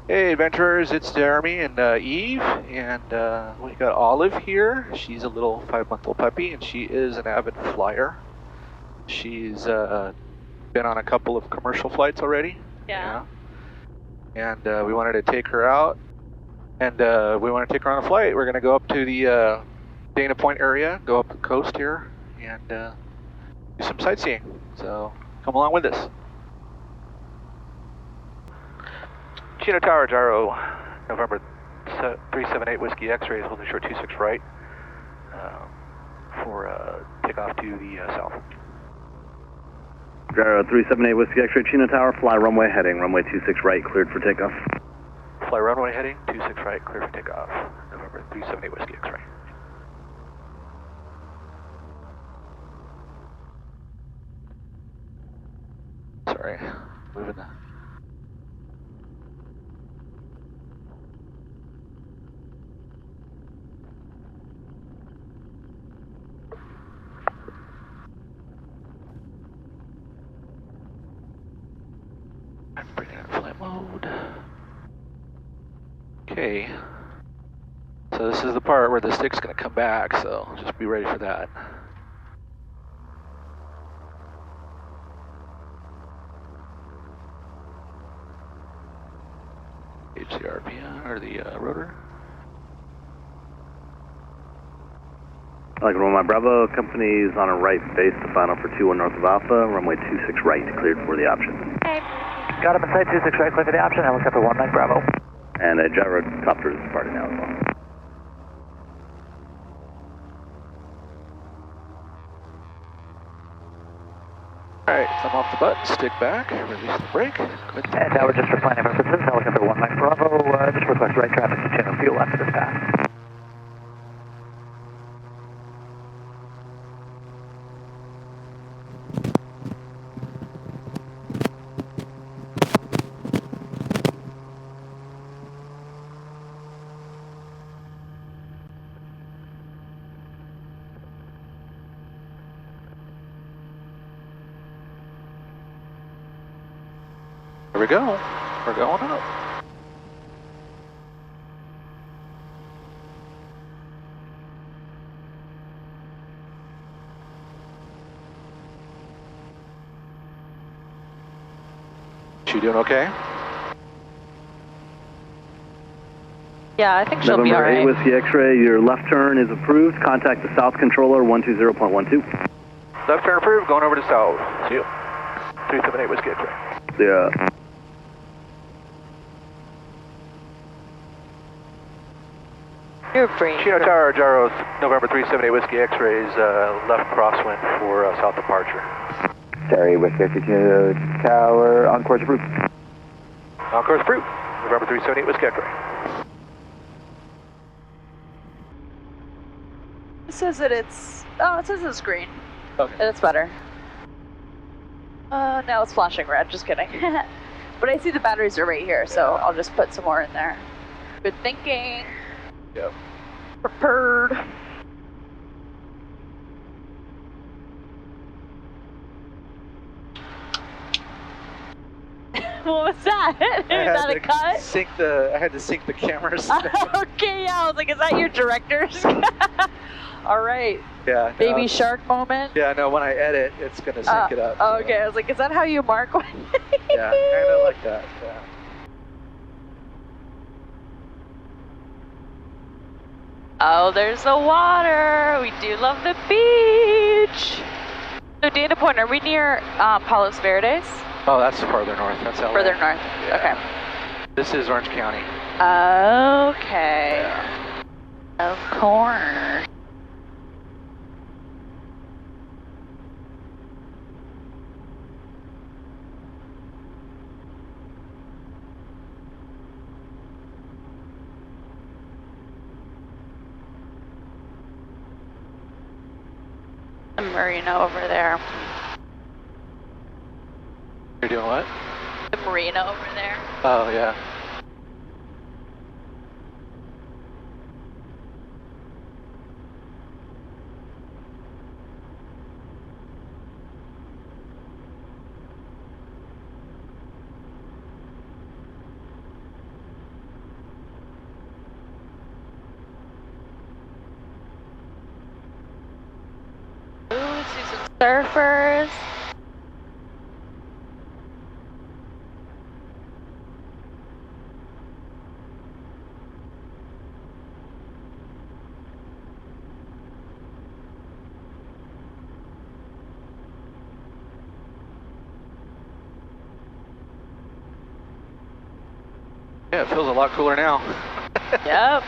Hey adventurers, it's Jeremy and Eve, and we got Olive here. She's a little 5-month-old puppy, and she is an avid flyer. She's been on a couple of commercial flights already. Yeah. And we wanted to take her out, and we want to take her on a flight. We're going to go up to the Dana Point area, go up the coast here, and do some sightseeing. So come along with us. Chino Tower, Gyro, November 378 Whiskey X-rays, holding short 26 right for takeoff to the south. Gyro 378 Whiskey X-ray, Chino Tower, fly runway heading, runway 26 right, cleared for takeoff. Fly runway heading, 26 right, clear for takeoff. November 378 Whiskey X-ray. Sorry, moving the... I'm bringing in flight mode. Okay. So this is the part where the stick's going to come back, so just be ready for that. Gauge the RPM, or the rotor. Like my Bravo, company's on a right base to final for 21 north of Alpha, runway 26 right, cleared for the option. Okay. Got him inside 26 right, clear for the option, helicopter 1 Mike Bravo. And a Gyrocopter is departing now as well. Alright, thumb off the button, stick back, release the brake. Good. And now we're just for planning purposes, helicopter 1 Mike Bravo, just request right traffic to Chino fuel after this pass. Here we go. We're going up. She doing okay? Yeah, I think she'll be November 8 alright. Whiskey X-ray, your left turn is approved. Contact the south controller 120.12. Left turn approved, going over to south. See you. 378 Whiskey X-ray. Yeah. You're free. Chino Tower, Gyro, November 378 Whiskey X-rays, left crosswind for south departure. Sorry, Whiskey Chino Tower, on course approved. On course approved. November 378 Whiskey X-ray. It says that it's... Oh, it says it's green. Okay. It's better. Now it's flashing red, just kidding. But I see the batteries are right here, so I'll just put some more in there. Good thinking. Yep. Prepared. What was that? Is that a cut? I had to sync the cameras. Okay, yeah, I was like, is that your director's? All right. Yeah. No, Baby shark moment? Yeah, no, when I edit, it's going to sync it up. Oh, so. okay, I was like, is that how you mark one? Yeah, kind of like that, yeah. Oh, there's the water. We do love the beach. So Dana Point, are we near Palos Verdes? Oh, that's farther north. That's LA. Further north. Yeah. This is Orange County. Okay. Okay. Yeah. Of course. The marina over there. You're doing what? The marina over there. Oh, yeah. Surfers. Yeah, it feels a lot cooler now. Yep.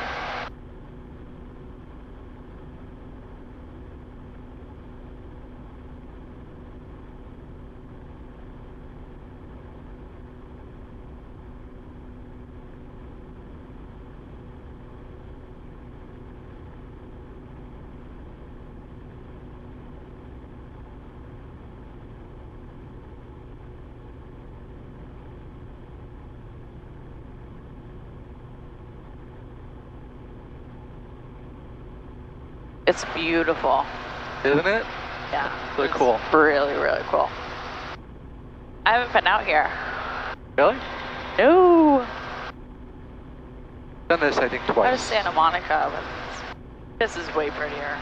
It's beautiful. Isn't it? Yeah. Really it's cool. Really, really cool. I haven't been out here. Really? No. Done this, I think, Out of twice. Santa Monica, but this is way prettier.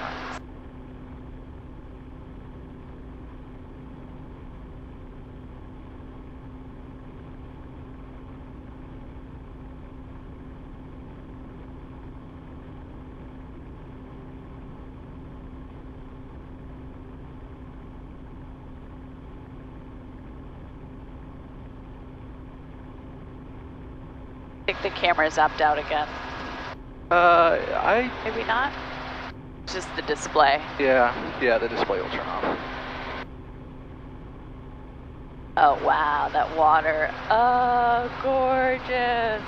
I think the camera zapped out again. Maybe not. It's just the display. Yeah, the display will turn off. Oh wow, that water. Oh, gorgeous.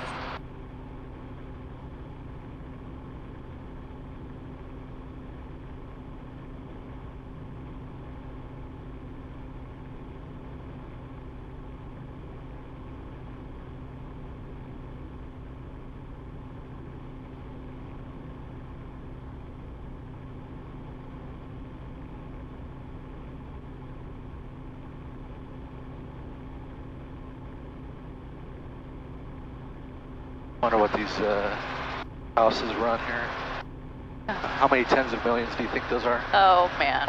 Wonder what these houses run here. How many tens of millions do you think those are? Oh man.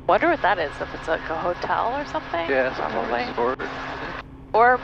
Wonder what that is, if it's like a hotel or something? Yeah, it's probably. resort. Or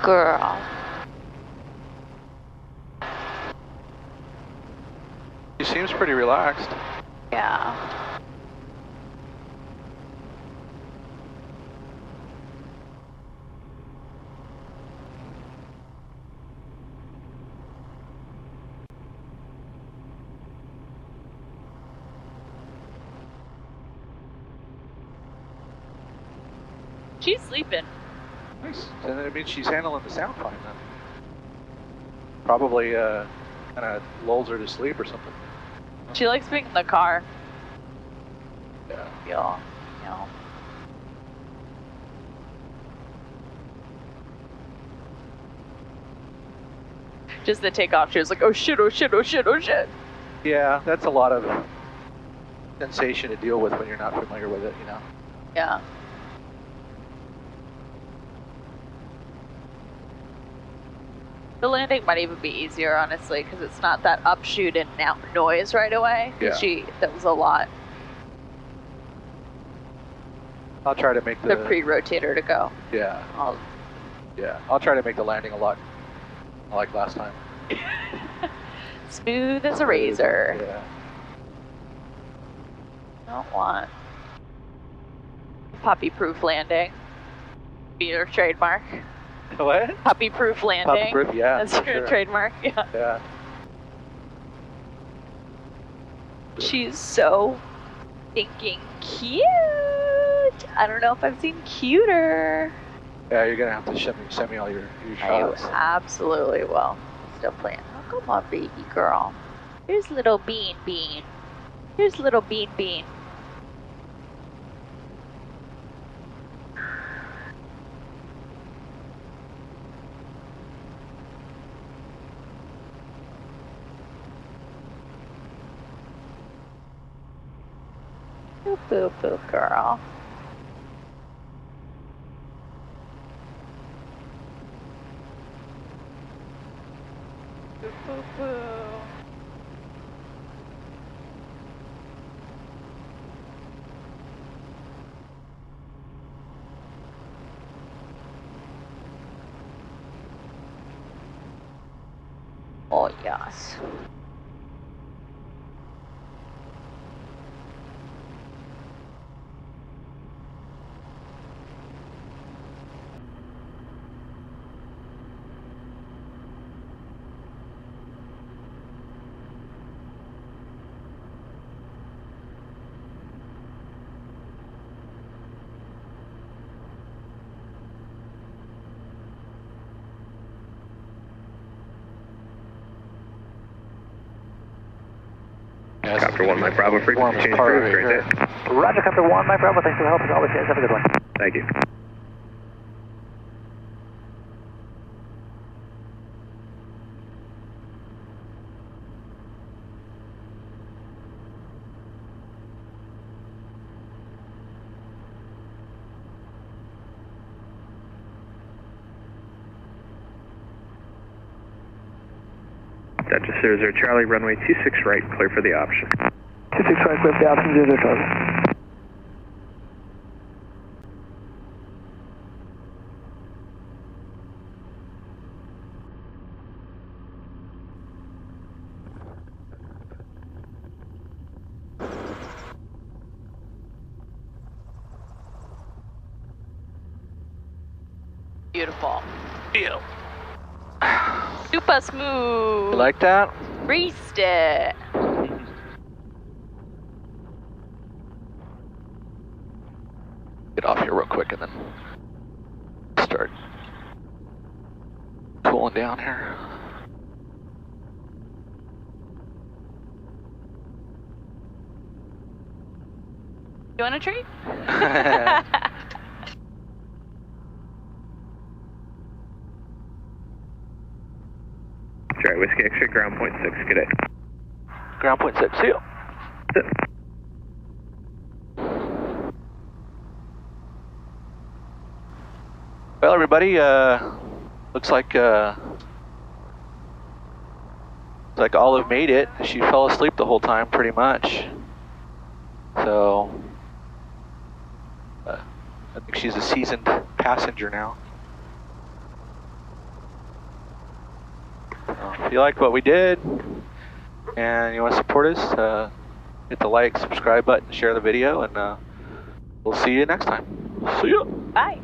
girl. She seems pretty relaxed. Yeah. She's sleeping. Nice. So that means she's handling the sound fine then. Probably kind of lulls her to sleep or something. She likes being in the car. Yeah. Yeah. Just the takeoff, she was like, oh shit, oh shit, oh shit, oh shit. Yeah, that's a lot of sensation to deal with when you're not familiar with it, you know? Yeah. The landing might even be easier, honestly, because it's not that upshoot and noise right away. Yeah. That was a lot. I'll try to make The pre-rotator to go. Yeah. I'll try to make the landing a lot like last time. Smooth as a razor. Yeah. Don't want puppy-proof landing. Be your trademark. What? Puppy-proof landing. Puppy-proof, yeah. That's your sure. trademark. Yeah. Yeah. She's so stinking cute. I don't know if I've seen cuter. Yeah, you're gonna have to send me all your shots. I absolutely will. Still playing. Oh, come on, baby girl. Here's little Bean. Here's little Bean. Boo boo girl. Boo boo boo. Oh yes. Copter 1, Mike Bravo, frequency change part approved, right great day. Roger, Copter 1, Mike Bravo, thanks for the help as always, guys. Have a good one. Thank you. Delta 00 Charlie, runway 26 right, clear for the option. 26 right, clear for the option, 00 Charlie. Beautiful. Super smooth. You like that? Raced it. Get off here real quick and then start cooling down here. You want a treat? Sorry, Whiskey X-ray, ground point 6, good day. Ground point 6, see you. Well, everybody, looks like Olive made it. She fell asleep the whole time, pretty much. So, I think she's a seasoned passenger now. if you liked what we did and you want to support us, hit the like, subscribe button, share the video, and we'll see you next time. See ya. Bye.